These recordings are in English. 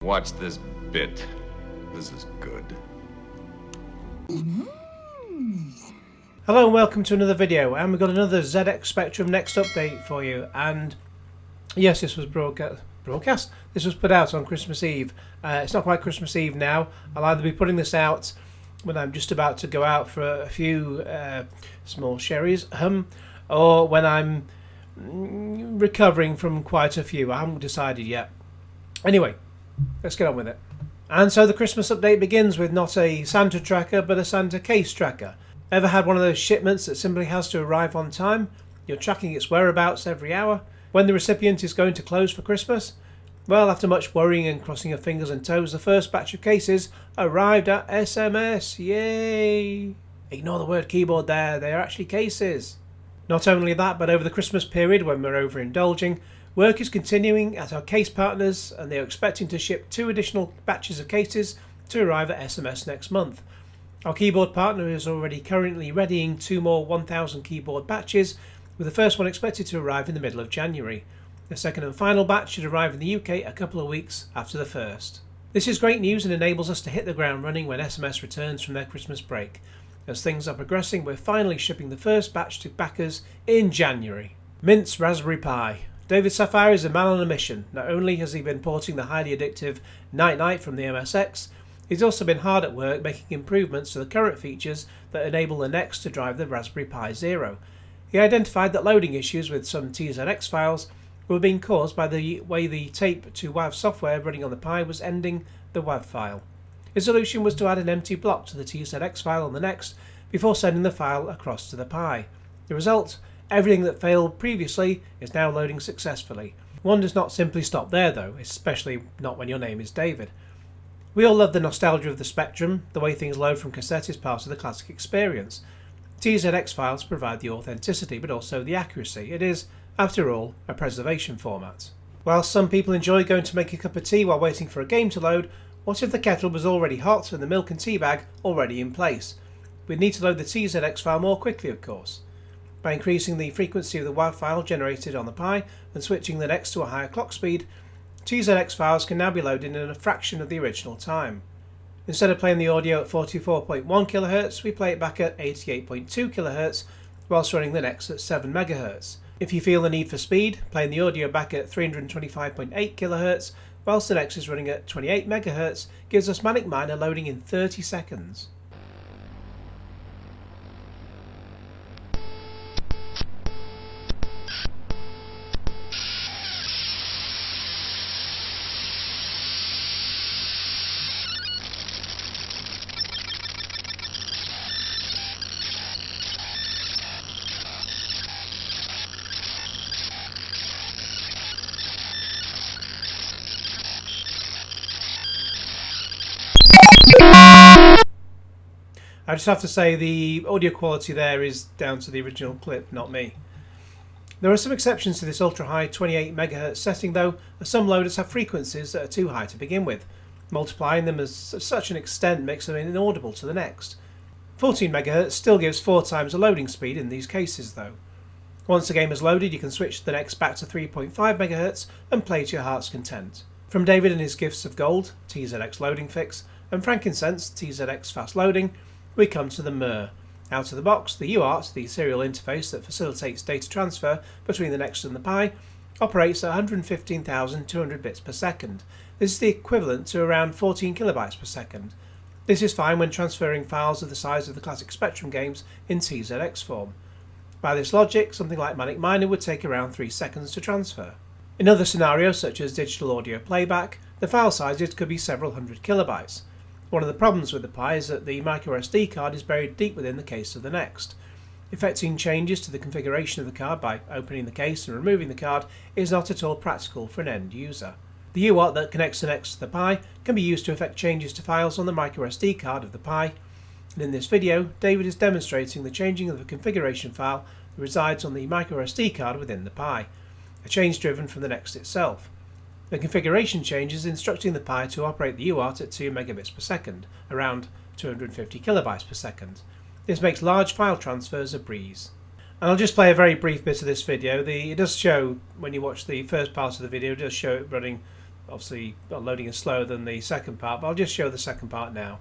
Watch this bit. This is good. Hello and welcome to another video, and we've got another ZX Spectrum Next update for you. And yes, this was broadcast. This was put out on Christmas Eve. It's not quite Christmas Eve now. I'll either be putting this out when I'm just about to go out for a few small sherries, or when I'm recovering from quite a few. I haven't decided yet. Anyway, let's get on with it. And so the Christmas update begins with not a Santa tracker, but a Santa case tracker. Ever had one of those shipments that simply has to arrive on time? You're tracking its whereabouts every hour. When the recipient is going to close for Christmas? Well, after much worrying and crossing of fingers and toes, the first batch of cases arrived at SMS. Yay! Ignore the word keyboard there, they are actually cases. Not only that, but over the Christmas period when we're overindulging, work is continuing at our case partners, and they are expecting to ship 2 additional batches of cases to arrive at SMS next month. Our keyboard partner is already currently readying 2 more 1000 keyboard batches, with the first one expected to arrive in the middle of January. The second and final batch should arrive in the UK a couple of weeks after the first. This is great news and enables us to hit the ground running when SMS returns from their Christmas break. As things are progressing, we're finally shipping the first batch to backers in January. Mint's Raspberry Pi. David Sapphire is a man on a mission. Not only has he been porting the highly addictive Night Night from the MSX, he's also been hard at work making improvements to the current features that enable the Next to drive the Raspberry Pi Zero. He identified that loading issues with some TZX files were being caused by the way the tape to WAV software running on the Pi was ending the WAV file. His solution was to add an empty block to the TZX file on the Next before sending the file across to the Pi. The result? Everything that failed previously is now loading successfully. One does not simply stop there though, especially not when your name is David. We all love the nostalgia of the Spectrum. The way things load from cassette is part of the classic experience. TZX files provide the authenticity but also the accuracy. It is, after all, a preservation format. While some people enjoy going to make a cup of tea while waiting for a game to load, what if the kettle was already hot and the milk and tea bag already in place? We'd need to load the TZX file more quickly, of course. By increasing the frequency of the WAV file generated on the Pi and switching the Next to a higher clock speed, TZX files can now be loaded in a fraction of the original time. Instead of playing the audio at 44.1 kHz, we play it back at 88.2 kHz whilst running the Next at 7 MHz. If you feel the need for speed, playing the audio back at 325.8 kHz whilst the Next is running at 28 MHz gives us Manic Miner loading in 30 seconds. I just have to say the audio quality there is down to the original clip, not me. There are some exceptions to this ultra-high 28 MHz setting though, as some loaders have frequencies that are too high to begin with. Multiplying them as such an extent makes them inaudible to the Next. 14 MHz still gives 4 times the loading speed in these cases though. Once the game is loaded, you can switch the Next back to 3.5 MHz and play to your heart's content. From David and his gifts of gold, TZX loading fix, and frankincense, TZX fast loading, we come to the Myrrh. Out of the box, the UART, the serial interface that facilitates data transfer between the Next and the Pi, operates at 115,200 bits per second. This is the equivalent to around 14 kilobytes per second. This is fine when transferring files of the size of the classic Spectrum games in TZX form. By this logic, something like Manic Miner would take around 3 seconds to transfer. In other scenarios, such as digital audio playback, the file sizes could be several hundred kilobytes. One of the problems with the Pi is that the microSD card is buried deep within the case of the Next. Effecting changes to the configuration of the card by opening the case and removing the card is not at all practical for an end user. The UART that connects the Next to the Pi can be used to effect changes to files on the microSD card of the Pi, and in this video David is demonstrating the changing of a configuration file that resides on the microSD card within the Pi, a change driven from the Next itself. The configuration change is instructing the Pi to operate the UART at 2 megabits per second, around 250 kilobytes per second. This makes large file transfers a breeze. And I'll just play a very brief bit of this video. It does show, when you watch the first part of the video, it does show it running obviously loading is slower than the second part, but I'll just show the second part now.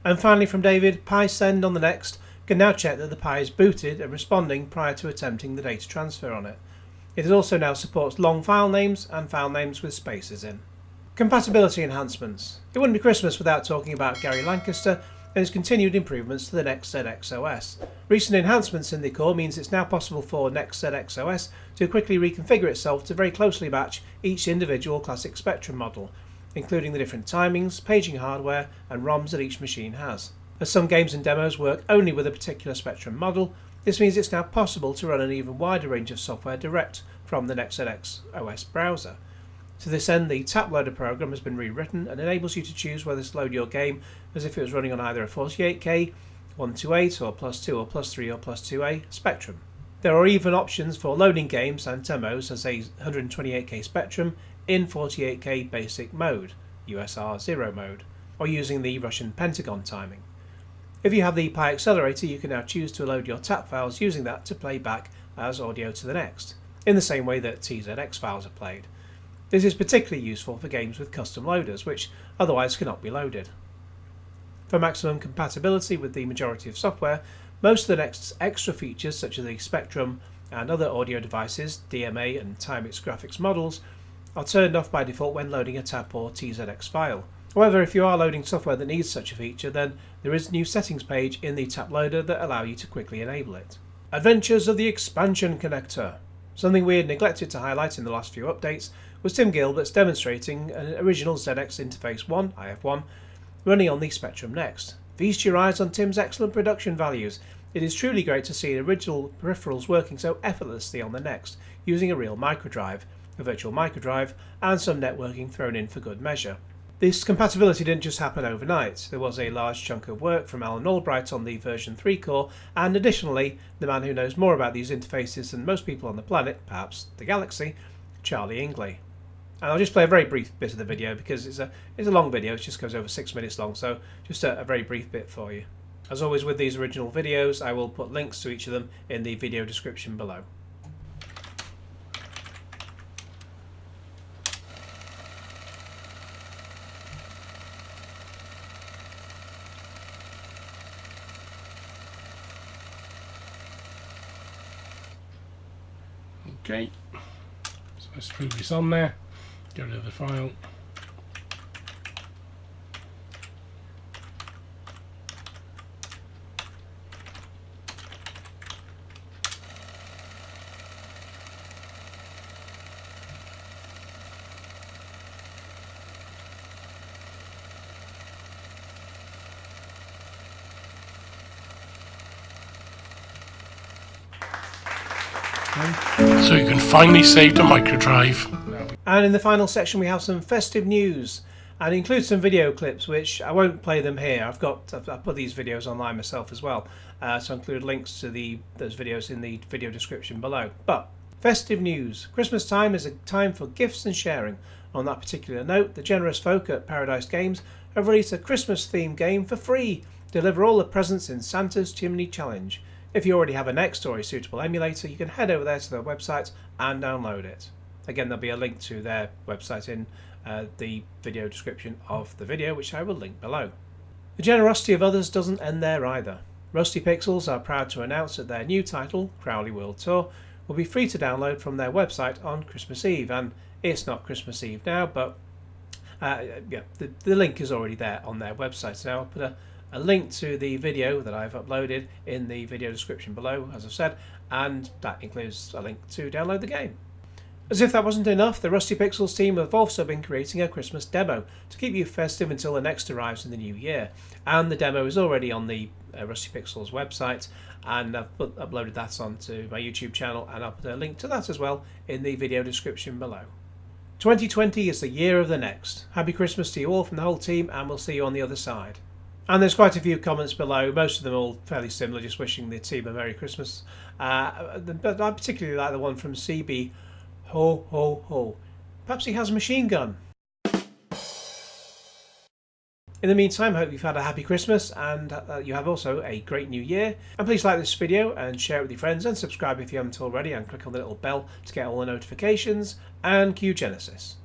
And finally from David, Pi Send on the Next can now check that the Pi is booted and responding prior to attempting the data transfer on it. It also now supports long file names and file names with spaces in. Compatibility enhancements. It wouldn't be Christmas without talking about Gary Lancaster and his continued improvements to the Next ZX OS. Recent enhancements in the core means it's now possible for Next ZX OS to quickly reconfigure itself to very closely match each individual classic Spectrum model, including the different timings, paging hardware and ROMs that each machine has. As some games and demos work only with a particular Spectrum model, this means it's now possible to run an even wider range of software direct from the Next ZX OS browser. To this end, the Tap Loader program has been rewritten and enables you to choose whether to load your game as if it was running on either a 48K, 128 or +2 or +3 or +2A Spectrum. There are even options for loading games and demos as a 128K Spectrum in 48K basic mode, USR 0 mode, or using the Russian Pentagon timing. If you have the Pi Accelerator, you can now choose to load your TAP files using that to play back as audio to the Next, in the same way that TZX files are played. This is particularly useful for games with custom loaders, which otherwise cannot be loaded. For maximum compatibility with the majority of software, most of the Next's extra features such as the Spectrum and other audio devices, DMA and Timex graphics models, are turned off by default when loading a TAP or TZX file. However, if you are loading software that needs such a feature, then there is a new settings page in the TAP Loader that allow you to quickly enable it. Adventures of the Expansion Connector. Something we had neglected to highlight in the last few updates was Tim Gilbert's demonstrating an original ZX Interface 1, IF1, running on the Spectrum Next. Feast your eyes on Tim's excellent production values. It is truly great to see original peripherals working so effortlessly on the Next, using a real microdrive, a virtual microdrive, and some networking thrown in for good measure. This compatibility didn't just happen overnight. There was a large chunk of work from Alan Albright on the version 3 core, and additionally, the man who knows more about these interfaces than most people on the planet, perhaps the galaxy, Charlie Ingley. And I'll just play a very brief bit of the video because it's a long video, it just goes over 6 minutes long, so just a very brief bit for you. As always with these original videos, I will put links to each of them in the video description below. Okay, so let's move this on there, get rid of the file. So you can finally save to microdrive. And in the final section we have some festive news and include some video clips, which I won't play them here. I've put these videos online myself as well, so I include links to those videos in the video description below. But festive news. Christmas time is a time for gifts and sharing. On that particular note, the generous folk at Paradise Games have released a Christmas themed game for free. Deliver all the presents in Santa's Chimney Challenge. If you already have a Next or a suitable emulator, you can head over there to their website and download it. Again, there'll be a link to their website in the video description of the video, which I will link below. The generosity of others doesn't end there either. Rusty Pixels are proud to announce that their new title, Crowley World Tour, will be free to download from their website on Christmas Eve. And it's not Christmas Eve now, but the link is already there on their website. Now I'll put a link to the video that I've uploaded in the video description below, as I've said, and that includes a link to download the game. As if that wasn't enough, the Rusty Pixels team have also been creating a Christmas demo to keep you festive until the Next arrives in the new year. And the demo is already on the Rusty Pixels website, and I've uploaded that onto my YouTube channel, and I'll put a link to that as well in the video description below. 2020 is the year of the Next. Happy Christmas to you all from the whole team, and we'll see you on the other side. And there's quite a few comments below, most of them all fairly similar, just wishing the team a Merry Christmas. But I particularly like the one from CB. Ho, ho, ho. Perhaps he has a machine gun. In the meantime, I hope you've had a happy Christmas and you have also a great new year. And please like this video and share it with your friends and subscribe if you haven't already, and click on the little bell to get all the notifications. And cue Genesis.